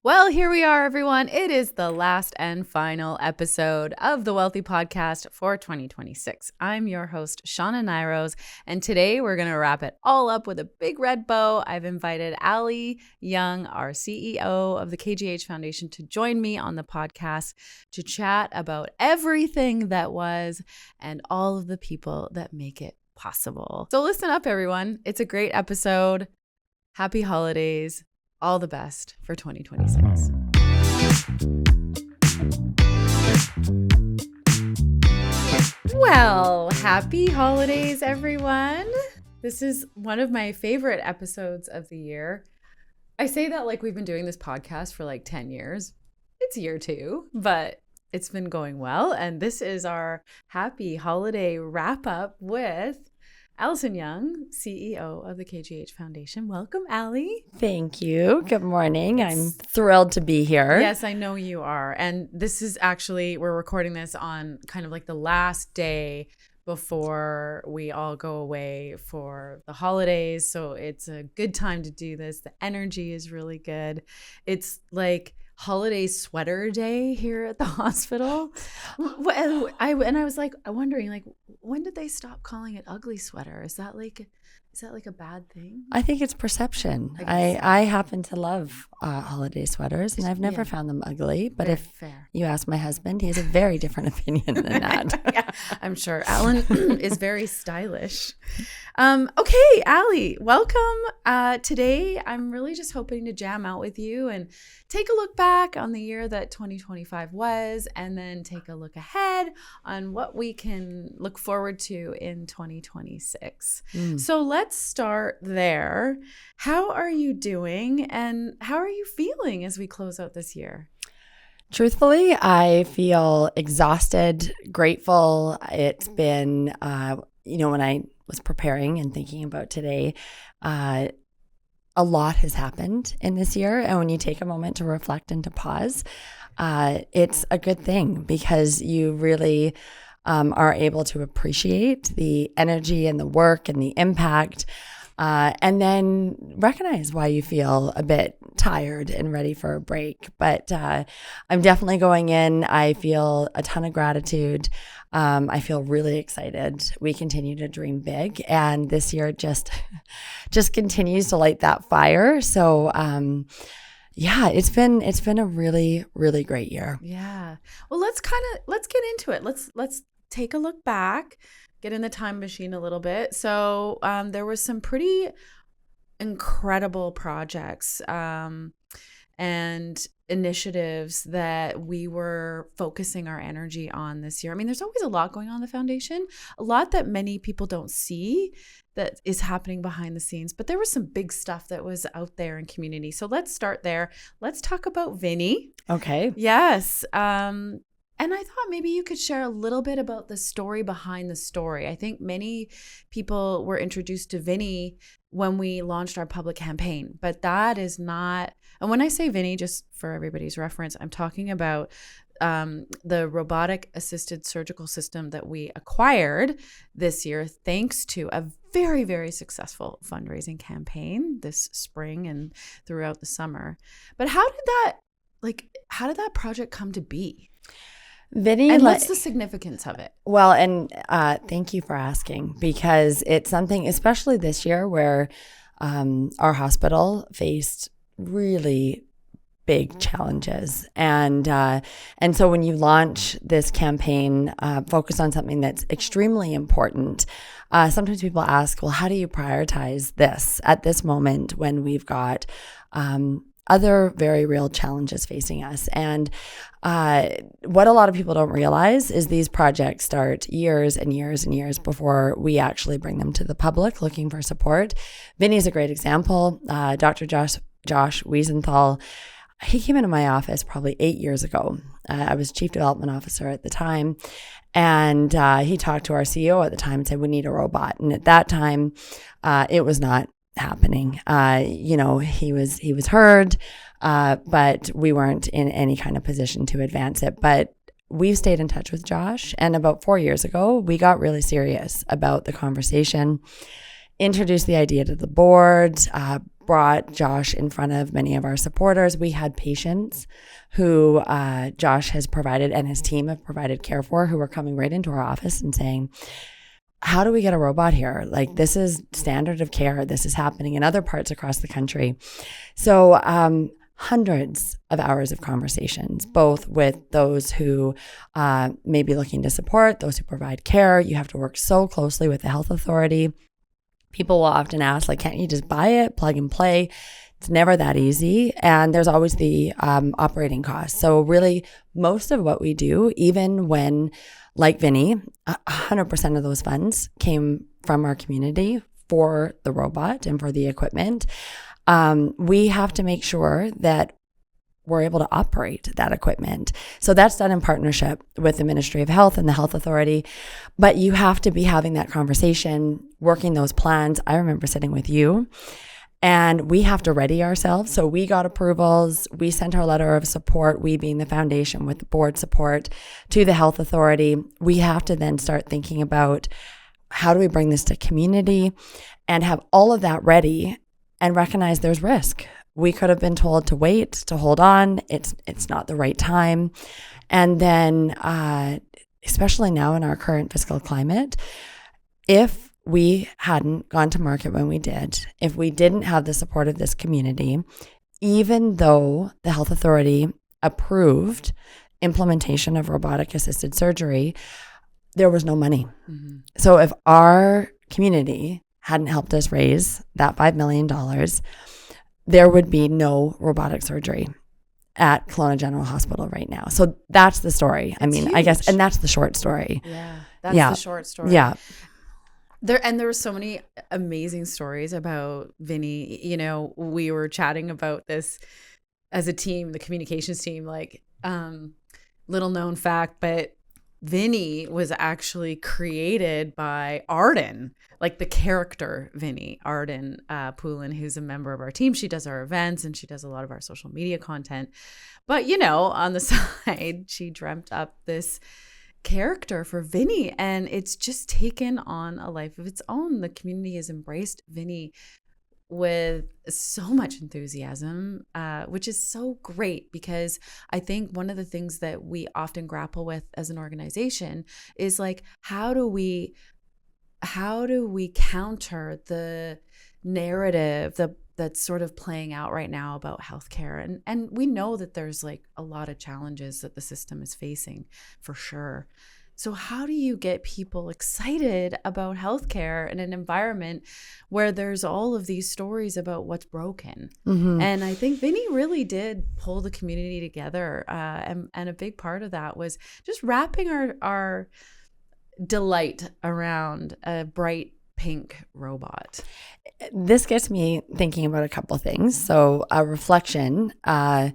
Well, here we are, everyone. It is the last and final episode of the Wealthy Podcast for 2026. I'm your host, Shauna Nairos, and today we're going to wrap it all up with a big red bow. I've invited Ali Young, our CEO of the KGH Foundation, to join me on the podcast to chat about everything that was and all of the people that make it possible. So listen up, everyone. It's a great episode. Happy holidays. All the best for 2026. Well, happy holidays, everyone. This is one of my favorite episodes of the year. I say that like we've been doing this podcast for like 10 years. It's year 2, but it's been going well. And this is our happy holiday wrap up with Allison Young, CEO of the KGH Foundation. Welcome, Ali. Thank you. Good morning. I'm thrilled to be here. Yes, I know you are. And this is actually, we're recording this on kind of like the last day before we all go away for the holidays. So it's a good time to do this. The energy is really good. It's like holiday sweater day here at the hospital. And I was like wondering, like, when did they stop calling it ugly sweater? Is that like a bad thing? I think it's perception. I happen to love holiday sweaters, and I've never found them ugly. But if you ask my husband, he has a very different opinion than that. Yeah, I'm sure. Alan is very stylish. Okay, Ali, welcome. Today, I'm really just hoping to jam out with you and take a look back on the year that 2025 was, and then take a look ahead on what we can look forward to in 2026. So let's start there. How are you doing, and how are you feeling as we close out this year? Truthfully, I feel exhausted, grateful. It's been, when I was preparing and thinking about today, a lot has happened in this year. And when you take a moment to reflect and to pause, it's a good thing because you really are able to appreciate the energy and the work and the impact, and then recognize why you feel a bit tired and ready for a break. But I'm definitely going in. I feel a ton of gratitude. I feel really excited. We continue to dream big, and this year just continues to light that fire. So it's been a really, really great year. Yeah. Well, let's get into it. Let's take a look back, get in the time machine a little bit. So there was some pretty incredible projects and initiatives that we were focusing our energy on this year. I mean, there's always a lot going on in the foundation, a lot that many people don't see that is happening behind the scenes, but there was some big stuff that was out there in community. So let's start there. Let's talk about Vinny. Okay. Yes. And I thought maybe you could share a little bit about the story behind the story. I think many people were introduced to Vinny when we launched our public campaign, but that is not, and when I say Vinny, just for everybody's reference, I'm talking about the robotic assisted surgical system that we acquired this year thanks to a very, very successful fundraising campaign this spring and throughout the summer. But how did that project come to be? Vinny, and what's the significance of it? Well, and thank you for asking, because it's something, especially this year, where our hospital faced really big challenges, and so when you launch this campaign, focus on something that's extremely important. Sometimes people ask, well, how do you prioritize this at this moment when we've got other very real challenges facing us? And what a lot of people don't realize is these projects start years and years and years before we actually bring them to the public looking for support. Vinny's a great example. Dr. Josh Wiesenthal, he came into my office probably 8 years ago. I was Chief Development Officer at the time. And he talked to our CEO at the time and said, we need a robot. And at that time, it was not happening. He was heard, but we weren't in any kind of position to advance it. But we've stayed in touch with Josh, and about 4 years ago, we got really serious about the conversation, introduced the idea to the board, brought Josh in front of many of our supporters. We had patients who Josh has provided and his team have provided care for, who were coming right into our office and saying, how do we get a robot here? Like, this is standard of care. This is happening in other parts across the country. So hundreds of hours of conversations, both with those who may be looking to support, those who provide care. You have to work so closely with the health authority. People will often ask, like, can't you just buy it, plug and play? It's never that easy. And there's always the operating costs. So really, most of what we do, even when, like Vinny, 100% of those funds came from our community for the robot and for the equipment. We have to make sure that we're able to operate that equipment. So that's done in partnership with the Ministry of Health and the Health Authority. But you have to be having that conversation, working those plans. I remember sitting with you, and we have to ready ourselves. So we got approvals. We sent our letter of support, we being the foundation with the board support, to the Health Authority. We have to then start thinking about, how do we bring this to community and have all of that ready and recognize there's risk. We could have been told to wait, to hold on. It's not the right time. And then, especially now in our current fiscal climate, if we hadn't gone to market when we did, if we didn't have the support of this community, even though the health authority approved implementation of robotic assisted surgery, there was no money. Mm-hmm. So if our community hadn't helped us raise that $5 million, there would be no robotic surgery at Kelowna General Hospital right now. So that's the story. I mean, huge. I guess, and that's the short story. Yeah, that's the short story. Yeah. There were so many amazing stories about Vinny. You know, we were chatting about this as a team, the communications team, like, little known fact, but Vinny was actually created by Arden, like the character Vinny, Arden Poulin, who's a member of our team. She does our events and she does a lot of our social media content. But, you know, on the side, she dreamt up this character for Vinny, and it's just taken on a life of its own. The community has embraced Vinny with so much enthusiasm, which is so great, because I think one of the things that we often grapple with as an organization is like, how do we counter the narrative that's sort of playing out right now about healthcare? And we know that there's like a lot of challenges that the system is facing, for sure. So how do you get people excited about healthcare in an environment where there's all of these stories about what's broken? Mm-hmm. And I think Vinny really did pull the community together. And a big part of that was just wrapping our delight around a bright pink robot. This gets me thinking about a couple of things. So a reflection, Arden,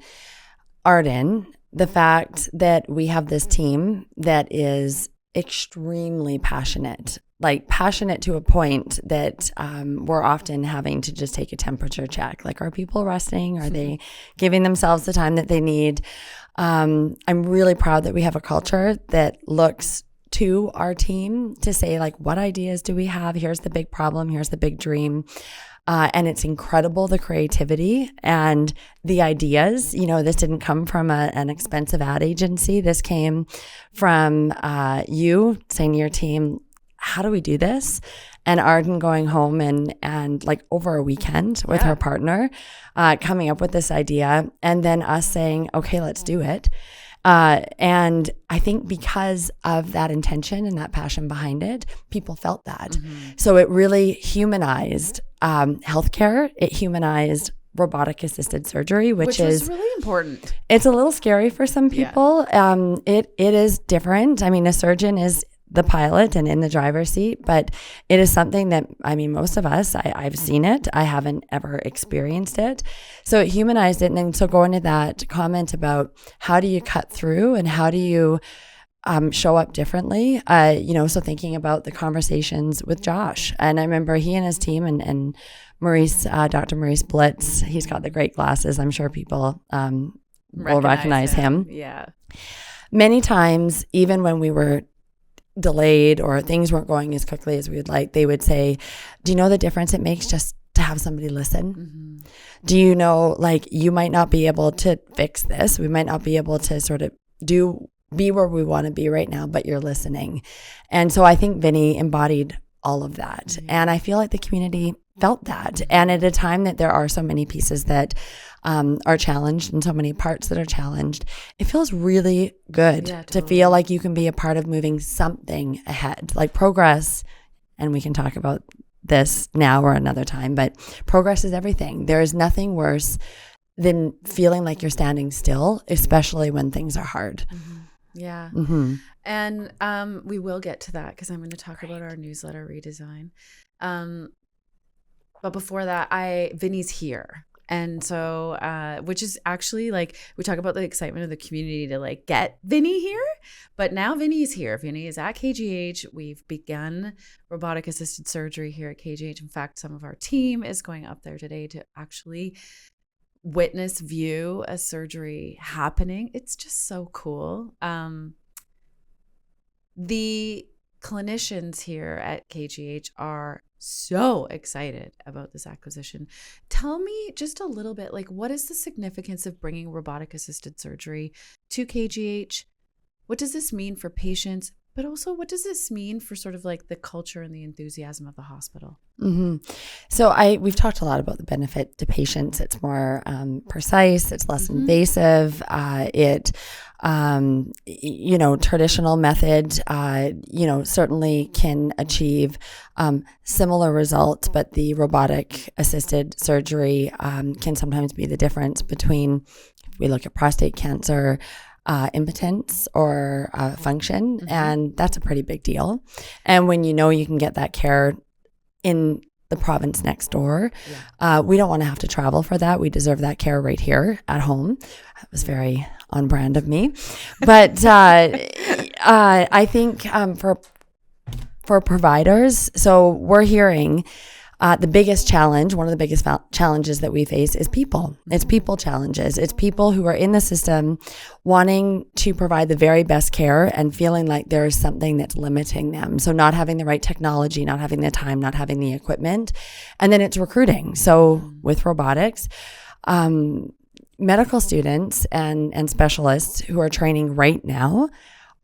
the fact that we have this team that is extremely passionate, like passionate to a point that we're often having to just take a temperature check. Like, are people resting? Are they giving themselves the time that they need? I'm really proud that we have a culture that looks to our team to say, like, what ideas do we have? Here's the big problem. Here's the big dream. And it's incredible, the creativity and the ideas. You know, this didn't come from an expensive ad agency. This came from you saying to your team, how do we do this? And Arden going home and like over a weekend with her partner, coming up with this idea, and then us saying, okay, let's do it. And I think because of that intention and that passion behind it, people felt that. Mm-hmm. So it really humanized healthcare. It humanized robotic assisted surgery, which is really important. It's a little scary for some people. Yeah. It is different. I mean, a surgeon is the pilot and in the driver's seat, but it is something that, I mean, most of us, I've seen it. I haven't ever experienced it. So it humanized it. And then so going to that comment about how do you cut through and how do you show up differently, so thinking about the conversations with Josh. And I remember he and his team and Maurice, Dr. Maurice Blitz, he's got the great glasses. I'm sure people will recognize him. Yeah. Many times, even when we were delayed or things weren't going as quickly as we would like, they would say, do you know the difference it makes just to have somebody listen? Do you know, like, you might not be able to fix this. We might not be able to sort of be where we want to be right now, but you're listening. And so I think Vinny embodied all of that. And I feel like the community felt that. And at a time that there are so many pieces that are challenged and so many parts that are challenged, it feels really good to feel like you can be a part of moving something ahead, like progress. And we can talk about this now or another time, but progress is everything. There is nothing worse than feeling like you're standing still, especially when things are hard. Yeah. And we will get to that because I'm going to talk about our newsletter redesign. But before that, Vinny's here. And so, which is actually, like, we talk about the excitement of the community to, like, get Vinny here, but now Vinny is here. Vinny is at KGH. We've begun robotic assisted surgery here at KGH. In fact, some of our team is going up there today to actually view a surgery happening. It's just so cool. The clinicians here at KGH are so excited about this acquisition. Tell me just a little bit, like, what is the significance of bringing robotic assisted surgery to KGH? What does this mean for patients? But also, what does this mean for sort of like the culture and the enthusiasm of the hospital? So we've talked a lot about the benefit to patients. It's more precise. It's less invasive. Traditional method, certainly can achieve similar results, but the robotic assisted surgery can sometimes be the difference between, if we look at prostate cancer, impotence or function, and that's a pretty big deal. And when you know you can get that care in the province next door, we don't want to have to travel for that. We deserve that care right here at home. That was very on brand of me. But I think for providers, so we're hearing the biggest challenge, one of the biggest challenges that we face is people. It's people challenges. It's people who are in the system wanting to provide the very best care and feeling like there is something that's limiting them. So not having the right technology, not having the time, not having the equipment. And then it's recruiting. So with robotics, medical students and specialists who are training right now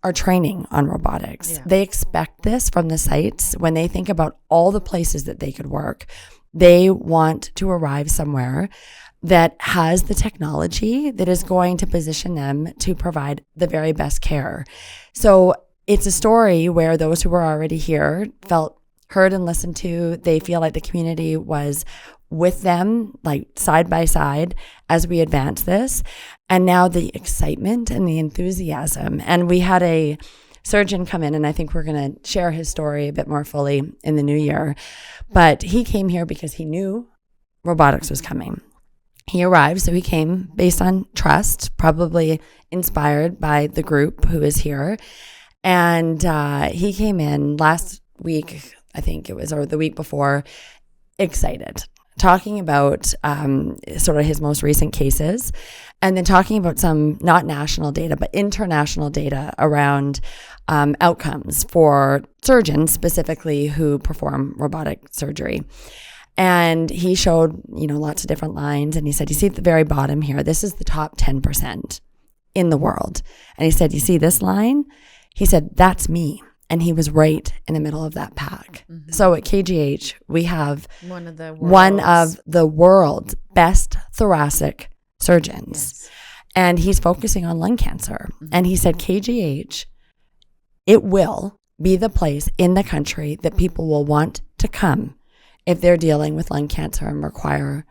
are training on robotics. Yeah. They expect this from the sites. When they think about all the places that they could work, they want to arrive somewhere that has the technology that is going to position them to provide the very best care. So it's a story where those who were already here felt heard and listened to. They feel like the community was with them, like side by side, as we advance this. And now the excitement and the enthusiasm. And we had a surgeon come in, and I think we're going to share his story a bit more fully in the new year. But he came here because he knew robotics was coming. He arrived, so he came based on trust, probably inspired by the group who is here. And he came in last week, I think it was, or the week before, excited, talking about sort of his most recent cases, and then talking about some not national data, but international data around outcomes for surgeons specifically who perform robotic surgery. And he showed, lots of different lines. And he said, you see at the very bottom here, this is the top 10% in the world. And he said, you see this line? He said, that's me. And he was right in the middle of that pack. Mm-hmm. So at KGH, we have one of the world's best thoracic surgeons. Yes. And he's focusing on lung cancer. Mm-hmm. And he said, KGH, it will be the place in the country that people will want to come if they're dealing with lung cancer and require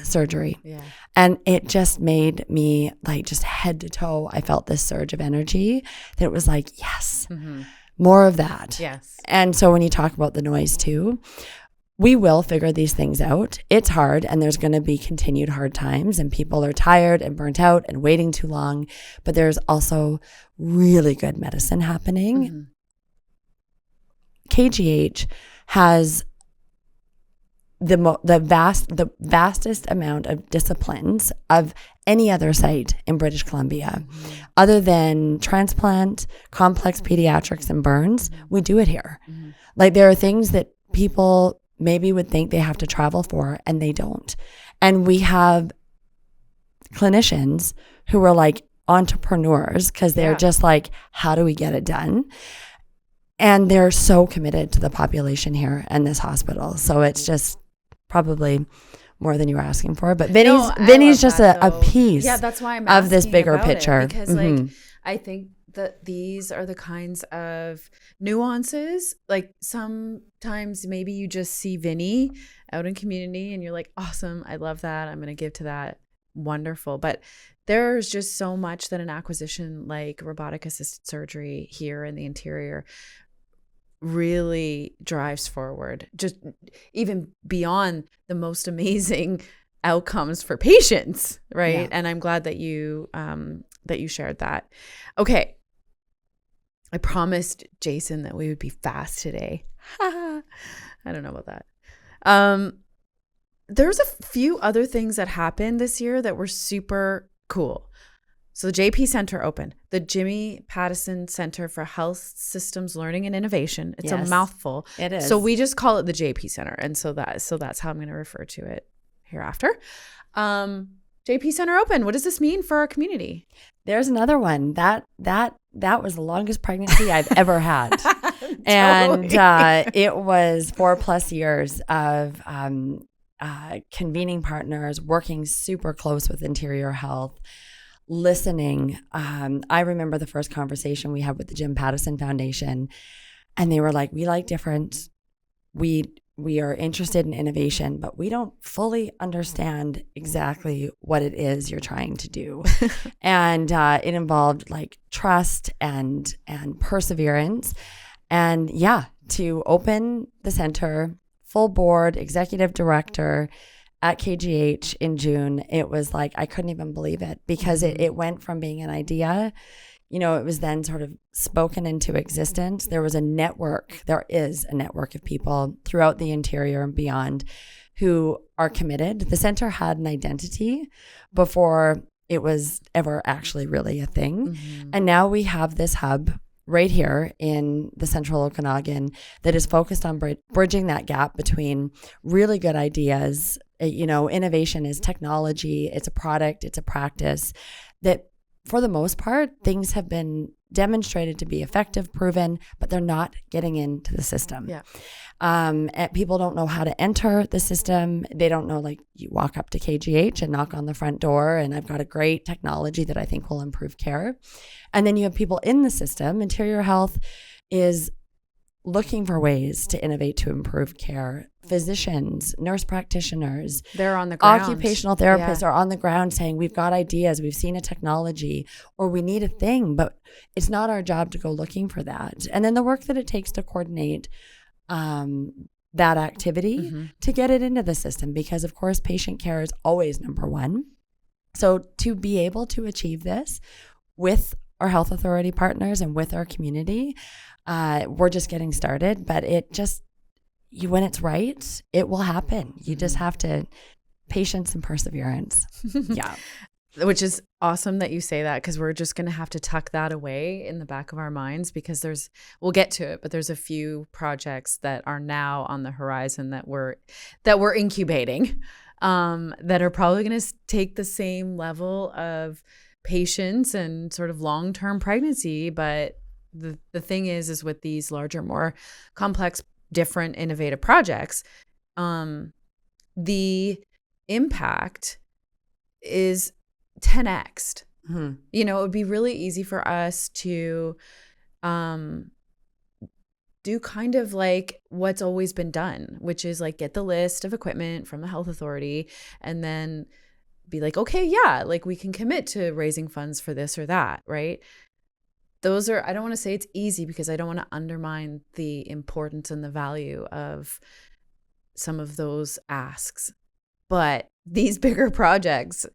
surgery. Yeah. And it just made me like just head to toe. I felt this surge of energy that it was like, yes, more of that. Yes. And so when you talk about the noise too, we will figure these things out. It's hard, and there's going to be continued hard times, and people are tired and burnt out and waiting too long. But there's also really good medicine happening. KGH has the vastest amount of disciplines of any other site in British Columbia. Other than transplant, complex pediatrics, and burns, we do it here. Like, there are things that people maybe would think they have to travel for, and they don't. And we have clinicians who are like entrepreneurs because they're just like, how do we get it done? And they're so committed to the population here and this hospital. So it's just probably more than you were asking for. But Vinny's just a piece that's why I'm of this bigger picture. Because like, I think that these are the kinds of nuances. Like sometimes maybe you just see Vinny out in community and you're like, awesome, I love that. I'm going to give to that. Wonderful. But there's just so much that an acquisition like robotic assisted surgery here in the interior really drives forward, just even beyond the most amazing outcomes for patients, right? Yeah. And I'm glad that you shared that. Okay. I promised Jason that we would be fast today. I don't know about that. There's a few other things that happened this year that were super cool. So the JP Center opened, the Jimmy Pattison Center for Health Systems Learning and Innovation. It's a mouthful. It is. So we just call it the JP Center. And so that's how I'm going to refer to it hereafter. JP Center opened. What does this mean for our community? There's another one. That was the longest pregnancy I've ever had. And it was 4+ years of convening partners, working super close with Interior Health, listening. I remember the first conversation we had with the Jim Pattison Foundation, and they were like, we like different. We are interested in innovation, but we don't fully understand exactly what it is you're trying to do. And it involved like trust and perseverance. And to open the center, full board, executive director at KGH in June, it was like, I couldn't even believe it, because it went from being an idea, it was then sort of spoken into existence. There is a network of people throughout the interior and beyond who are committed. The center had an identity before it was ever actually really a thing. Mm-hmm. And now we have this hub right here in the central Okanagan that is focused on bridging that gap between really good ideas. Innovation is technology, it's a product, it's a practice that for the most part, things have been demonstrated to be effective, proven, but they're not getting into the system. Yeah. And people don't know how to enter the system. They don't know, like, you walk up to KGH and knock on the front door, and I've got a great technology that I think will improve care. And then you have people in the system. Interior Health is looking for ways to innovate to improve care. Physicians, nurse practitioners, they're on the ground. Occupational therapists are on the ground saying, we've got ideas, we've seen a technology, or we need a thing, but it's not our job to go looking for that. And then the work that it takes to coordinate that activity to get it into the system, because of course patient care is always number one. So to be able to achieve this with our health authority partners and with our community, we're just getting started, but when it's right, it will happen. You just have to patience and perseverance. Yeah. Which is awesome that you say that, because we're just going to have to tuck that away in the back of our minds, because we'll get to it, but there's a few projects that are now on the horizon that we're incubating, that are probably going to take the same level of patience and sort of long-term pregnancy. But the thing is with these larger, more complex, different, innovative projects, the impact is 10x'd. Mm-hmm. It would be really easy for us to do kind of like what's always been done, which is like get the list of equipment from the health authority and then be like, okay, yeah, like we can commit to raising funds for this or that, right? I don't want to say it's easy, because I don't want to undermine the importance and the value of some of those asks. But these bigger projects,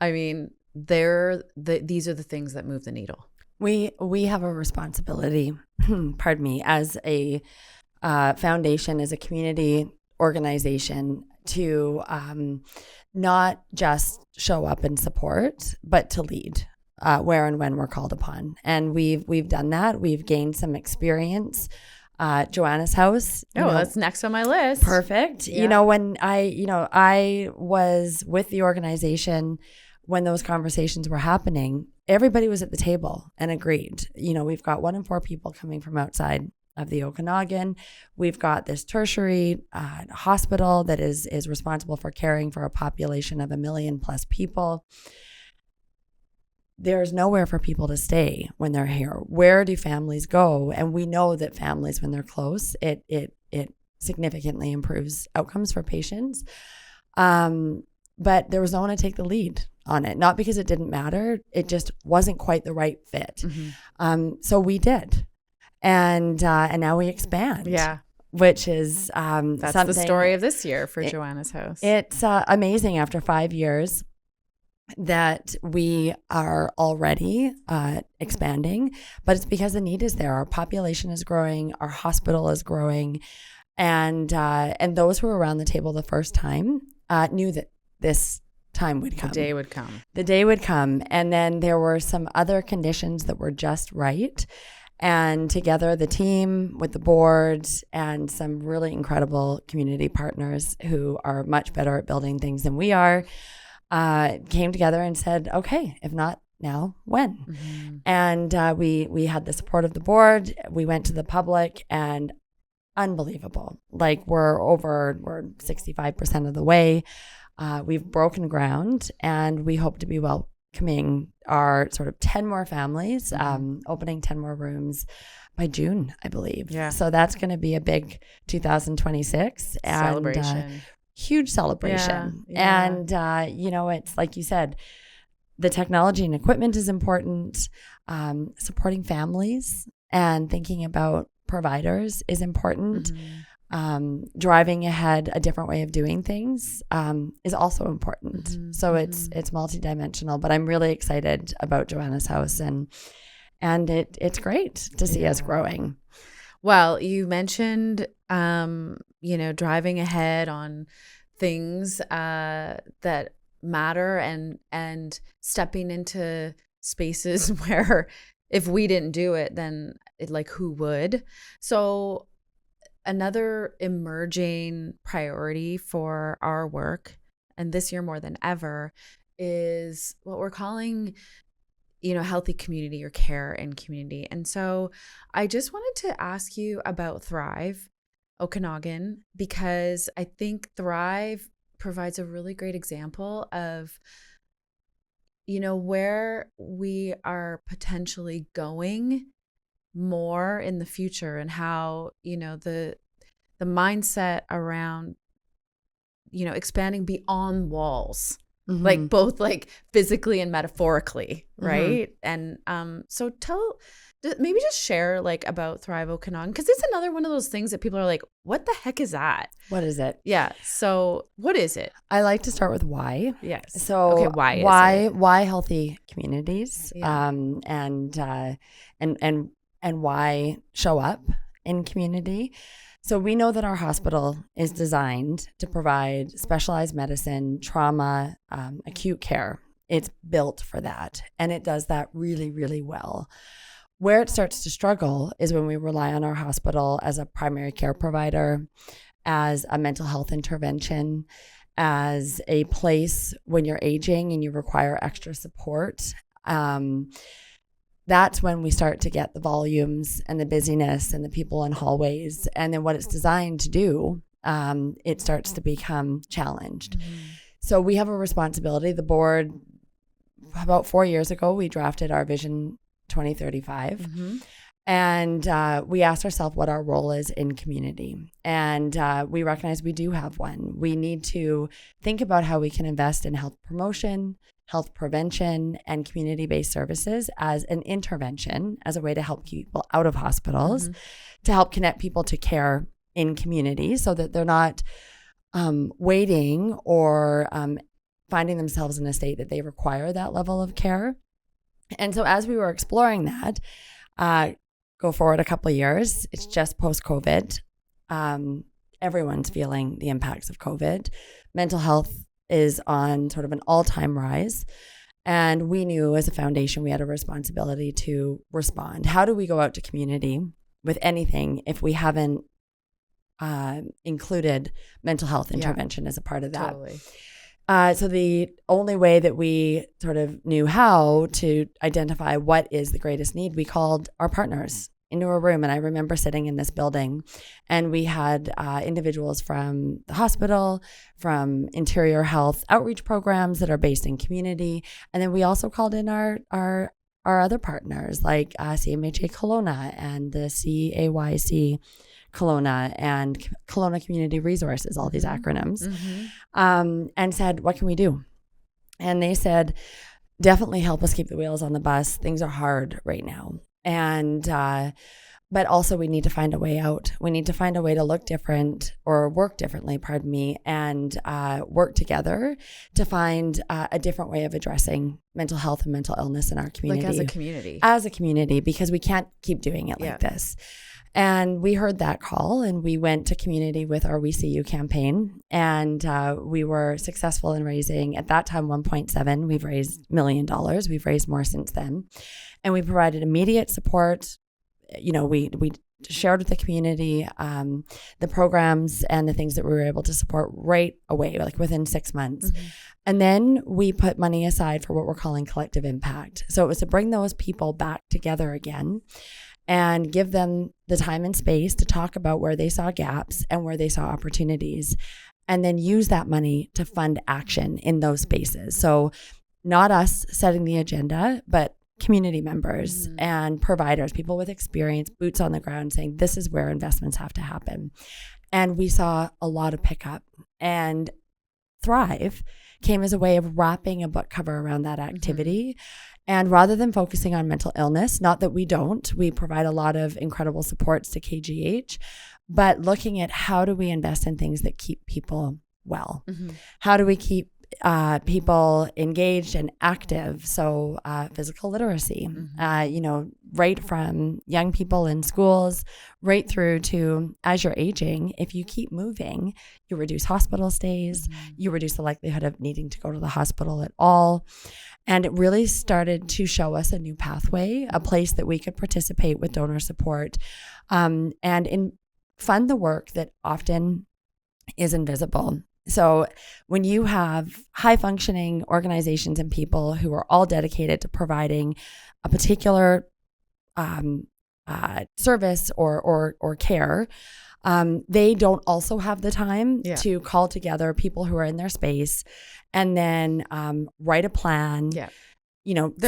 I mean, these are the things that move the needle. We have a responsibility, pardon me, as a foundation, as a community organization, to not just show up and support, but to lead. Where and when we're called upon. And we've done that. We've gained some experience Joanna's house. That's next on my list. Perfect. Yeah. When I was with the organization when those conversations were happening, everybody was at the table and agreed. We've got 1 in 4 people coming from outside of the Okanagan. We've got this tertiary hospital that is responsible for caring for a population of 1 million plus people. There's nowhere for people to stay when they're here. Where do families go? And we know that families, when they're close, it significantly improves outcomes for patients. But there was no one to take the lead on it. Not because it didn't matter. It just wasn't quite the right fit. So we did. And now we expand. Yeah. Which is that's the story of this year for Joanna's house. It's amazing after 5 years that we are already expanding, but it's because the need is there. Our population is growing, our hospital is growing, and those who were around the table the first time knew that this time would come. The day would come. The day would come, and then there were some other conditions that were just right. And together, the team with the board and some really incredible community partners who are much better at building things than we are, came together and said, okay, if not now, when? And we had the support of the board. We went to the public, and unbelievable. Like we're 65% of the way. We've broken ground, and we hope to be welcoming our sort of 10 more families, opening 10 more rooms by June, I believe. Yeah. So that's going to be a big 2026 celebration. Huge celebration. Yeah. And, it's like you said, the technology and equipment is important. Supporting families and thinking about providers is important. Driving ahead a different way of doing things is also important. So it's multidimensional, but I'm really excited about Joanna's house, and it's great to see us growing. Well, you mentioned, driving ahead on things that matter and stepping into spaces where if we didn't do it, then who would? So another emerging priority for our work, and this year more than ever, is what we're calling healthy community or care in community. And so I just wanted to ask you about Thrive Okanagan, because I think Thrive provides a really great example of, where we are potentially going more in the future, and how, the mindset around, expanding beyond walls. Like both physically and metaphorically, right? And so maybe just share about Thrive Okanagan, because it's another one of those things that people are like, what the heck is that? What is it? Yeah. So what is it? I like to start with why. Yes. So okay, why healthy communities? Yeah. And why show up in community. So we know that our hospital is designed to provide specialized medicine, trauma, acute care. It's built for that, and it does that really, really well. Where it starts to struggle is when we rely on our hospital as a primary care provider, as a mental health intervention, as a place when you're aging and you require extra support. That's when we start to get the volumes and the busyness and the people in hallways. And then what it's designed to do, it starts to become challenged. So we have a responsibility. The board, about 4 years ago, we drafted our Vision 2035. And we asked ourselves what our role is in community. And we recognize we do have one. We need to think about how we can invest in health promotion, health prevention, and community-based services as an intervention, as a way to help people out of hospitals, to help connect people to care in community so that they're not waiting or finding themselves in a state that they require that level of care. And so as we were exploring that, go forward a couple of years, it's just post-COVID. Everyone's feeling the impacts of COVID. Mental health is on sort of an all-time rise. And we knew as a foundation we had a responsibility to respond. How do we go out to community with anything if we haven't included mental health intervention as a part of that. Totally. So the only way that we sort of knew how to identify what is the greatest need, we called our partners into a room. And I remember sitting in this building, and we had individuals from the hospital, from interior health outreach programs that are based in community. And then we also called in our other partners like CMHA Kelowna and the CAYC Kelowna and Kelowna Community Resources, all these acronyms, and said, what can we do? And they said, definitely help us keep the wheels on the bus. Things are hard right now. And, but also we need to find a way out. We need to find a way to look different or work differently, and work together to find a different way of addressing mental health and mental illness in our community. Like as a community, because we can't keep doing it like this. And we heard that call, and we went to community with our We See You campaign, and we were successful in raising, at that time, 1.7. We've raised $1 million. We've raised more since then. And we provided immediate support. We shared with the community the programs and the things that we were able to support right away, like within 6 months. And then we put money aside for what we're calling collective impact. So it was to bring those people back together again and give them the time and space to talk about where they saw gaps and where they saw opportunities, and then use that money to fund action in those spaces. So not us setting the agenda, but community members and providers, people with experience, boots on the ground, saying this is where investments have to happen. And we saw a lot of pickup, and Thrive came as a way of wrapping a book cover around that activity. And rather than focusing on mental illness, not that we don't, we provide a lot of incredible supports to KGH, but looking at how do we invest in things that keep people well? How do we keep people engaged and active? So physical literacy, right from young people in schools, right through to as you're aging, if you keep moving, you reduce hospital stays, you reduce the likelihood of needing to go to the hospital at all. And it really started to show us a new pathway, a place that we could participate with donor support, and fund the work that often is invisible. So when you have high functioning organizations and people who are all dedicated to providing a particular service or care, they don't also have the time to call together people who are in their space and then write a plan, they're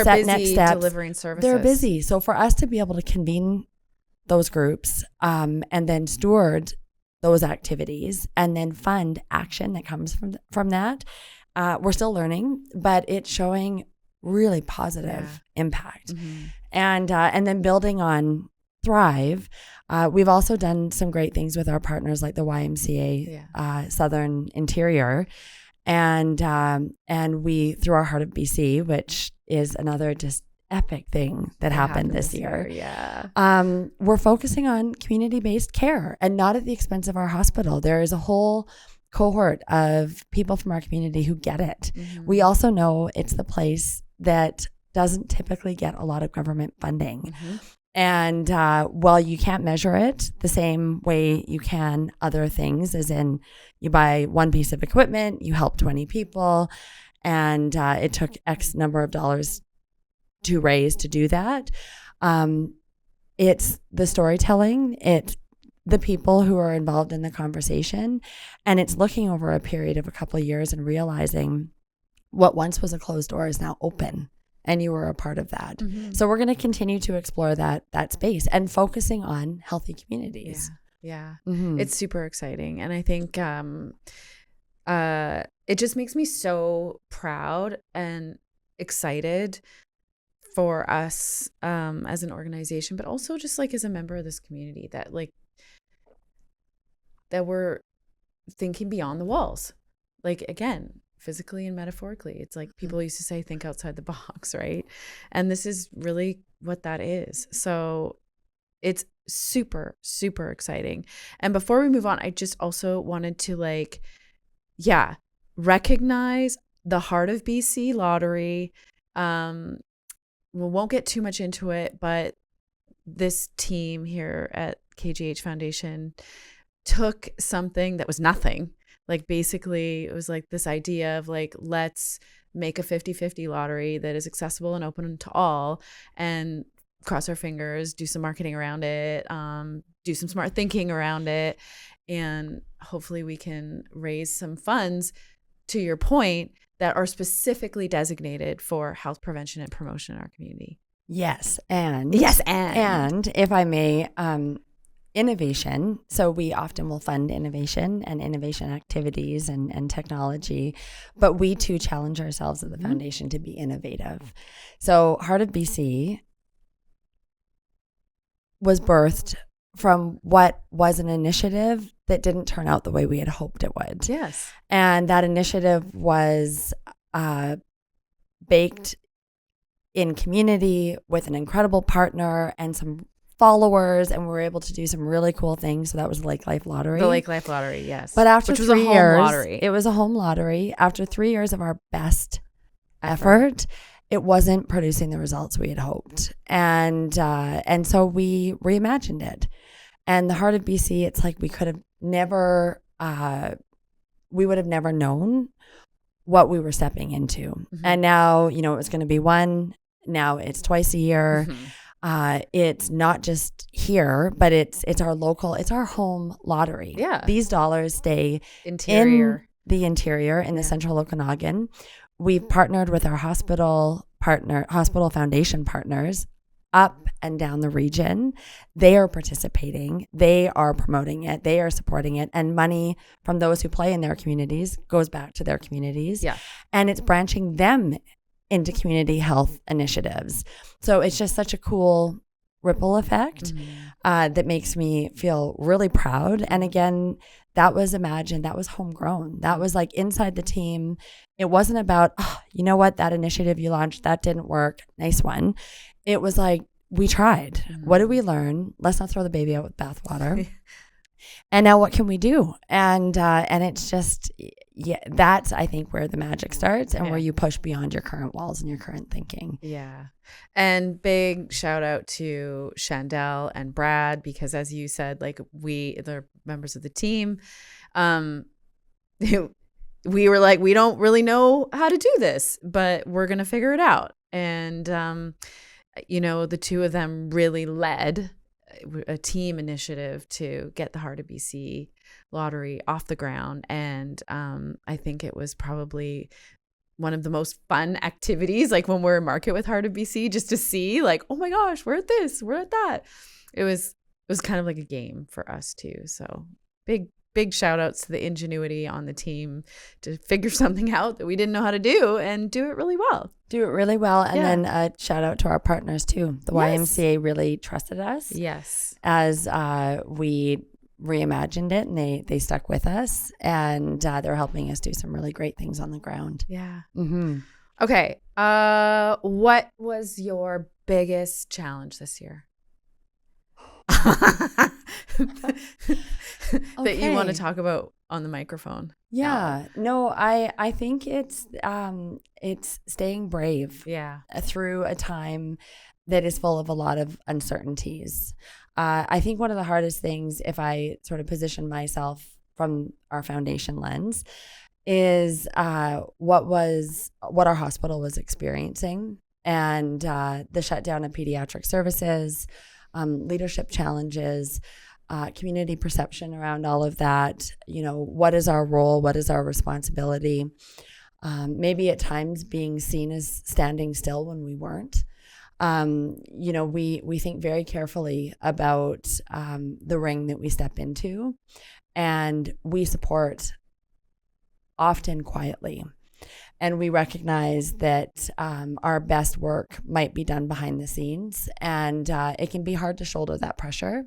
set busy next steps. delivering services. They're busy. So for us to be able to convene those groups and then steward those activities and then fund action that comes from that, we're still learning, but it's showing really positive impact. And then building on Thrive, we've also done some great things with our partners like the YMCA Southern Interior, and we, through our Heart of BC, which is another just epic thing that happened this year. We're focusing on community-based care and not at the expense of our hospital. There is a whole cohort of people from our community who get it. We also know it's the place that doesn't typically get a lot of government funding. And while you can't measure it the same way you can other things, as in you buy one piece of equipment, you help 20 people, and it took X number of dollars to raise to do that. It's the storytelling, it's the people who are involved in the conversation, and it's looking over a period of a couple of years and realizing what once was a closed door is now open. And you were a part of that. So we're going to continue to explore that space and focusing on healthy communities. It's super exciting. And I think it just makes me so proud and excited for us as an organization, but also just like as a member of this community that we're thinking beyond the walls. Like, again, physically and metaphorically. It's like people used to say, think outside the box, right? And this is really what that is. So it's super, super exciting. And before we move on, I just also wanted to recognize the Heart of BC lottery. We won't get too much into it, but this team here at KGH Foundation took something that was nothing. Like basically it was like this idea of like, let's make a 50-50 lottery that is accessible and open to all, and cross our fingers, do some marketing around it, do some smart thinking around it. And hopefully we can raise some funds, to your point, that are specifically designated for health prevention and promotion in our community. Yes. And if I may, innovation. So we often will fund innovation and innovation activities and technology, but we too challenge ourselves at the foundation to be innovative. So Heart of BC was birthed from what was an initiative that didn't turn out the way we had hoped it would. Yes. And that initiative was baked in community with an incredible partner and some followers, and we were able to do some really cool things. So that was the Lake Life Lottery. The Lake Life Lottery, yes. But after Which was 3 a home years, lottery. It was a home lottery. After 3 years of our best effort, it wasn't producing the results we had hoped. And so we reimagined it. And the Heart of BC, it's like we would have never known what we were stepping into. Mm-hmm. And now, it was going to be one. Now it's twice a year. Mm-hmm. It's not just here, but it's our local, it's our home lottery. Yeah. These dollars stay in the interior, in the central Okanagan. We've partnered with our hospital foundation partners up and down the region. They are participating. They are promoting it. They are supporting it. And money from those who play in their communities goes back to their communities. Yeah. And it's branching them into community health initiatives. So it's just such a cool ripple effect that makes me feel really proud. And again, that was imagined, that was homegrown. That was like inside the team. It wasn't about, you know what, that initiative you launched, that didn't work. Nice one. It was like, we tried. What did we learn? Let's not throw the baby out with bathwater. And now what can we do? And it's just, that's, I think, where the magic starts and where you push beyond your current walls and your current thinking. Yeah. And big shout out to Chandel and Brad, because as you said, like they're members of the team. We were like, we don't really know how to do this, but we're going to figure it out. And, the two of them really led a team initiative to get the Heart of BC lottery off the ground. And I think it was probably one of the most fun activities, like when we're in market with Heart of BC, just to see like, oh my gosh, we're at this, we're at that. It was kind of like a game for us too. So big shout outs to the ingenuity on the team to figure something out that we didn't know how to do and do it really well. And then a shout out to our partners too. The YMCA really trusted us. Yes. As we reimagined it, and they stuck with us, and they're helping us do some really great things on the ground. Yeah. Mm-hmm. Okay. What was your biggest challenge this year? That you want to talk about on the microphone? Yeah. No, I think it's staying brave. Yeah. Through a time that is full of a lot of uncertainties. I think one of the hardest things, if I sort of position myself from our foundation lens, is what our hospital was experiencing, and the shutdown of pediatric services, leadership challenges, community perception around all of that. What is our role? What is our responsibility? Maybe at times being seen as standing still when we weren't. We think very carefully about the ring that we step into, and we support often quietly. And we recognize that our best work might be done behind the scenes, and it can be hard to shoulder that pressure.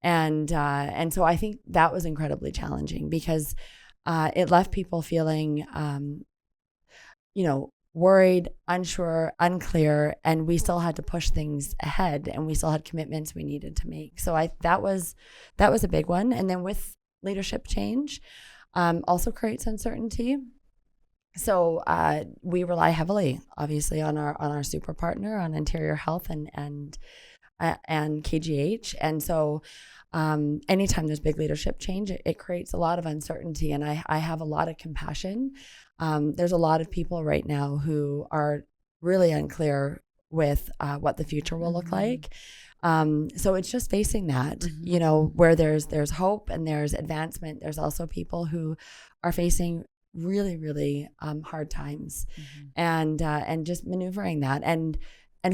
And so I think that was incredibly challenging, because it left people feeling, worried, unsure, unclear, and we still had to push things ahead, and we still had commitments we needed to make. So that was a big one. And then with leadership change, also creates uncertainty. So we rely heavily, obviously, on our super partner, on Interior Health, and and KGH. And so anytime there's big leadership change, it creates a lot of uncertainty. And I have a lot of compassion. There's a lot of people right now who are really unclear with what the future will look like. So it's just facing that, where there's hope and there's advancement. There's also people who are facing really, really hard times, and just maneuvering that and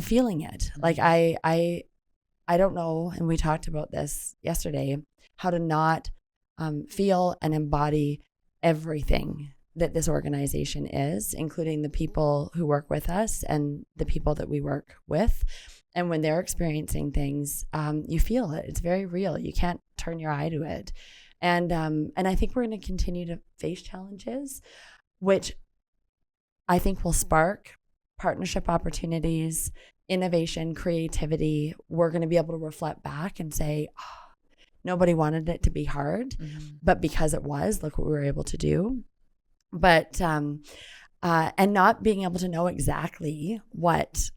feeling it. Like I don't know, and we talked about this yesterday, how to not feel and embody everything that this organization is, including the people who work with us and the people that we work with. And when they're experiencing things, you feel it. It's very real. You can't turn your eye to it. And I think we're going to continue to face challenges, which I think will spark partnership opportunities, innovation, creativity. We're going to be able to reflect back and say, oh, nobody wanted it to be hard, but because it was, look what we were able to do. But and not being able to know exactly what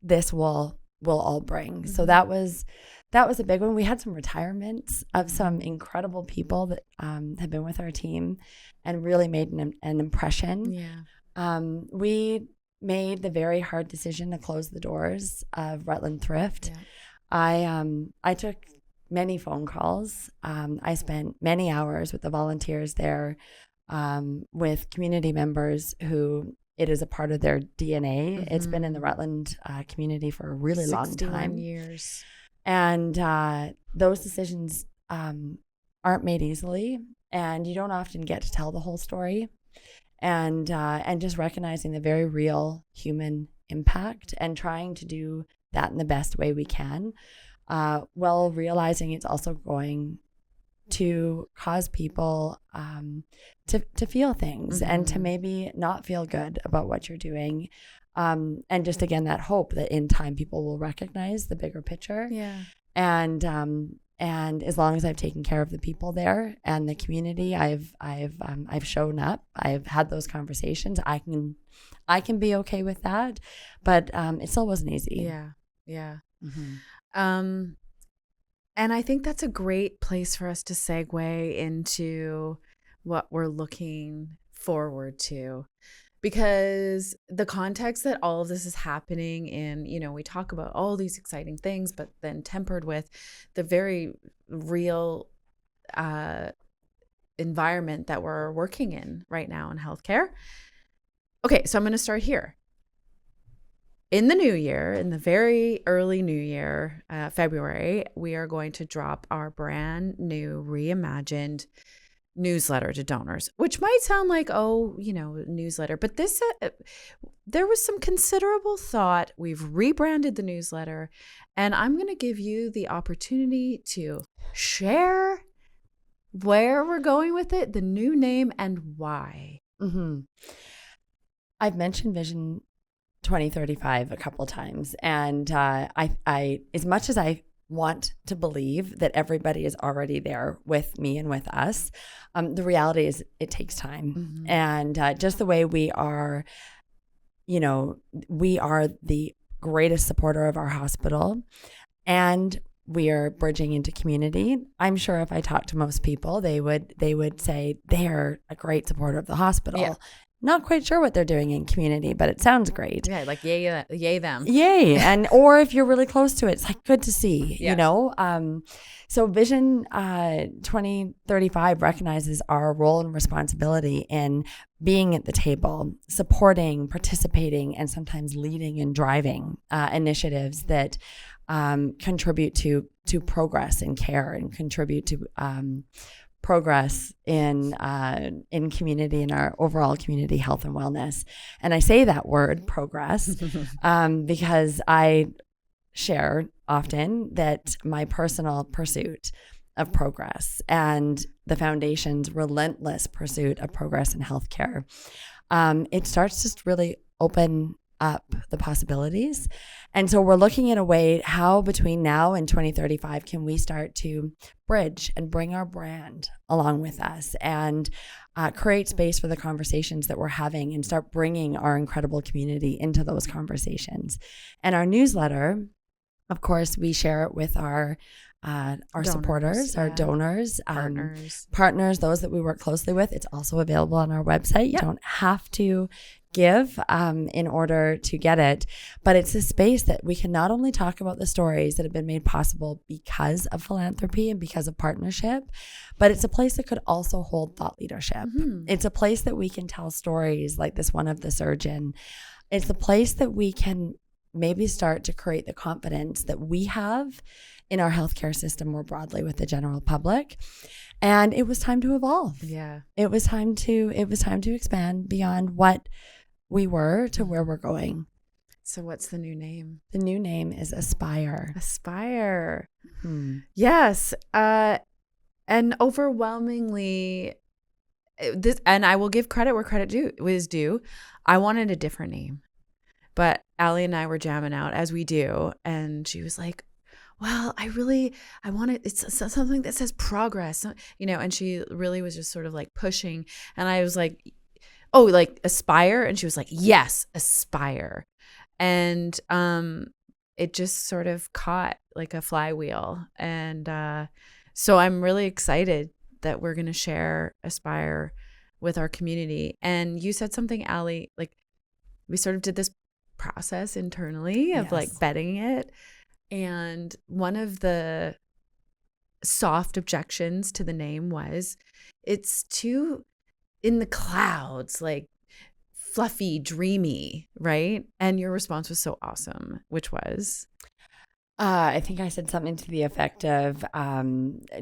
this will all bring. So that was a big one. We had some retirements of some incredible people that have been with our team and really made an impression. Yeah. We made the very hard decision to close the doors of Rutland Thrift. Yeah. I took many phone calls. I spent many hours with the volunteers there, with community members who it is a part of their DNA. It's been in the Rutland community for a really long time. 61 years. And those decisions aren't made easily, and you don't often get to tell the whole story. And just recognizing the very real human impact and trying to do that in the best way we can, while realizing it's also going to cause people to feel things and to maybe not feel good about what you're doing. And just, again, that hope that in time people will recognize the bigger picture. Yeah. And as long as I've taken care of the people there and the community, I've shown up. I've had those conversations. I can be okay with that, but it still wasn't easy. Yeah. Yeah. And I think that's a great place for us to segue into what we're looking forward to, because the context that all of this is happening in, we talk about all these exciting things, but then tempered with the very real environment that we're working in right now in healthcare. Okay, so I'm going to start here. In the new year, in the very early new year, February, we are going to drop our brand new reimagined newsletter to donors, which might sound like, newsletter, but this, there was some considerable thought. We've rebranded the newsletter, and I'm going to give you the opportunity to share where we're going with it, the new name, and why. I've mentioned Vision 2035 a couple of times, and I as much as I want to believe that everybody is already there with me and with us, the reality is it takes time. And just the way we are the greatest supporter of our hospital, and we are bridging into community. I'm sure if I talk to most people, they would say they're a great supporter of the hospital. Yeah. Not quite sure what they're doing in community, but it sounds great. Yeah, like yay them. Yay. And or if you're really close to it, it's like good to see, So Vision 2035 recognizes our role and responsibility in being at the table, supporting, participating, and sometimes leading and driving initiatives that contribute to progress in care and contribute to progress in community and our overall community health and wellness. And I say that word progress because I share often that my personal pursuit of progress and the foundation's relentless pursuit of progress in healthcare, it starts to really open up the possibilities. And so we're looking at a way how between now and 2035 can we start to bridge and bring our brand along with us and create space for the conversations that we're having and start bringing our incredible community into those conversations. And our newsletter Of course, we share it with our Donors, supporters, our yeah. donors, Partners. partners, those that we work closely with. It's also available on our website. You Yep. don't have to give in order to get it, but it's a space that we can not only talk about the stories that have been made possible because of philanthropy and because of partnership, but it's a place that could also hold thought leadership. Mhm. It's a place that we can tell stories like this one of the surgeon. It's a place that we can maybe start to create the confidence that we have in our healthcare system more broadly with the general public. And it was time to evolve. Yeah. It was time to expand beyond what we were to where we're going. So what's the new name? The new name is Aspire. Aspire. Yes. And overwhelmingly, this, and I will give credit where credit is due. I wanted a different name, but Allie and I were jamming out as we do, and she was like, "Well, I want it. It's something that says progress, And she really was just sort of like pushing, and I was like, "Oh, like aspire," and she was like, "Yes, aspire," and it just sort of caught like a flywheel, and so I'm really excited that we're gonna share aspire with our community. And you said something, Allie, like we sort of did this process internally of like Yes. betting it. And one of the soft objections to the name was it's too in the clouds, like fluffy, dreamy, right? And your response was so awesome, which was? I think I said something to the effect of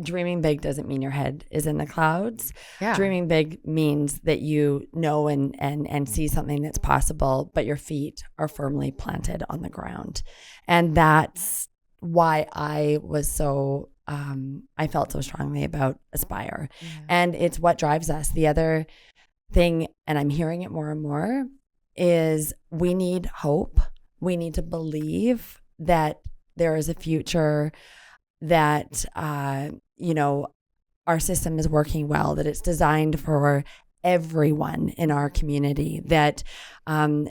dreaming big doesn't mean your head is in the clouds. Yeah. Dreaming big means that you know and see something that's possible, but your feet are firmly planted on the ground. And that's why I was so, I felt so strongly about Aspire. Yeah. And it's what drives us. The other thing, and I'm hearing it more and more, is we need hope. We need to believe that there is a future, that, our system is working well, that it's designed for everyone in our community, that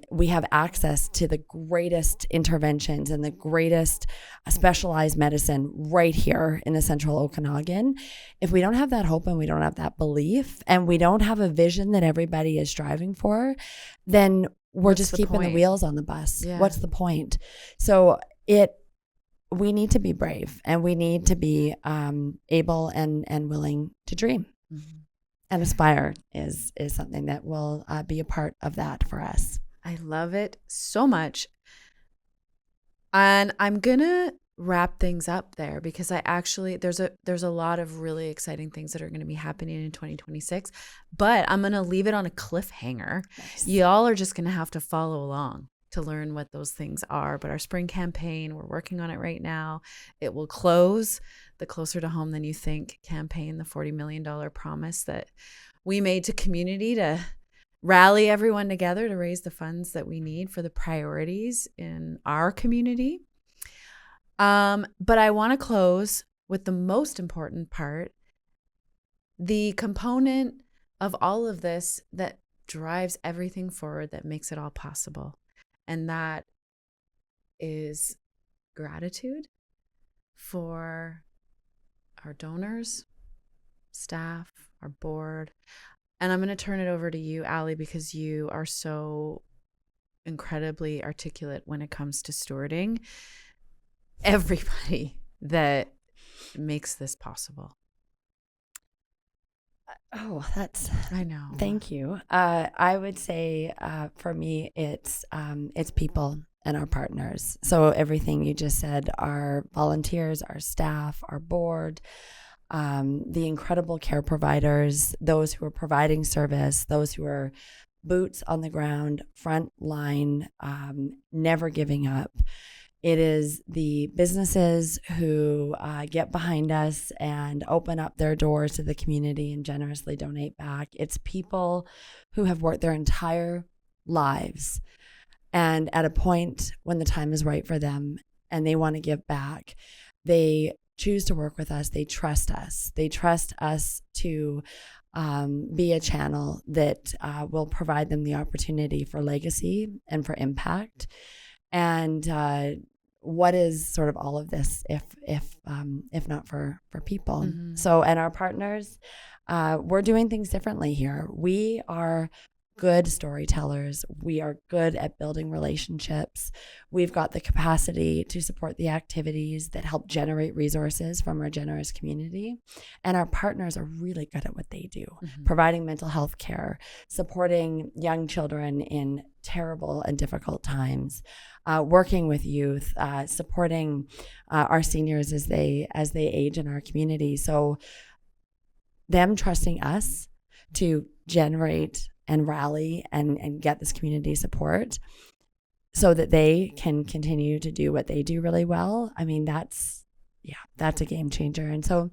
we have access to the greatest interventions and the greatest specialized medicine right here in the central Okanagan. If we don't have that hope and we don't have that belief and we don't have a vision that everybody is striving for, then we're just keeping the wheels on the bus. Yeah. What's the point? So we need to be brave and we need to be able and willing to dream. Mm-hmm. And Aspire is something that will be a part of that for us. I love it so much. And I'm going to wrap things up there because I actually, there's a lot of really exciting things that are going to be happening in 2026, but I'm going to leave it on a cliffhanger. Nice. Y'all are just going to have to follow along to learn what those things are. But our spring campaign, we're working on it right now. It will close the Closer to Home Than You Think campaign, the $40 million promise that we made to community to rally everyone together to raise the funds that we need for the priorities in our community. But I want to close with the most important part, the component of all of this that drives everything forward, that makes it all possible. And that is gratitude for our donors, staff, our board. And I'm going to turn it over to you, Allie, because you are so incredibly articulate when it comes to stewarding everybody that makes this possible. Oh, I know. Thank you. I would say for me, it's people and our partners. So everything you just said, our volunteers, our staff, our board, the incredible care providers, those who are providing service, those who are boots on the ground, front line, never giving up. It is the businesses who get behind us and open up their doors to the community and generously donate back. It's people who have worked their entire lives, and at a point when the time is right for them and they want to give back, they choose to work with us. They trust us. They trust us to be a channel that will provide them the opportunity for legacy and for impact. And what is sort of all of this if not for people? Mm-hmm. So, and our partners, we're doing things differently here. We are good storytellers. We are good at building relationships. We've got the capacity to support the activities that help generate resources from our generous community. And our partners are really good at what they do, providing mental health care, supporting young children in terrible and difficult times, working with youth, supporting our seniors as they age in our community. So them trusting us to generate and rally and get this community support so that they can continue to do what they do really well. I mean, that's a game changer. And so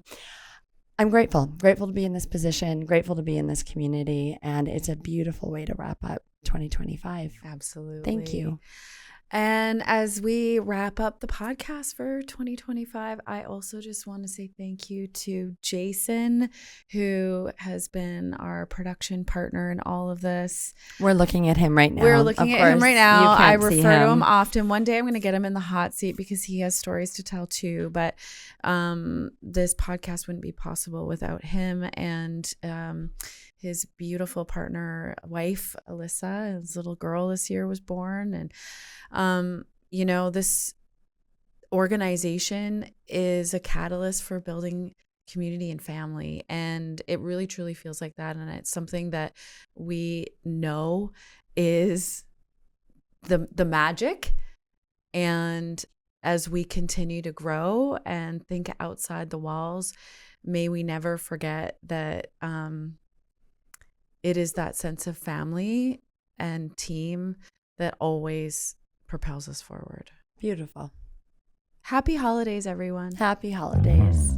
I'm grateful to be in this position, grateful to be in this community. And it's a beautiful way to wrap up 2025. Absolutely. Thank you. And as we wrap up the podcast for 2025, I also just want to say thank you to Jason, who has been our production partner in all of this. We're looking at him right now. We're looking at him right now. I refer to him often. One day I'm going to get him in the hot seat because he has stories to tell too. But this podcast wouldn't be possible without him and his beautiful partner, wife, Alyssa. His little girl this year was born. And this organization is a catalyst for building community and family. And it really, truly feels like that. And it's something that we know is the magic. And as we continue to grow and think outside the walls, may we never forget that it is that sense of family and team that always propels us forward. Beautiful. Happy holidays, everyone. Happy holidays.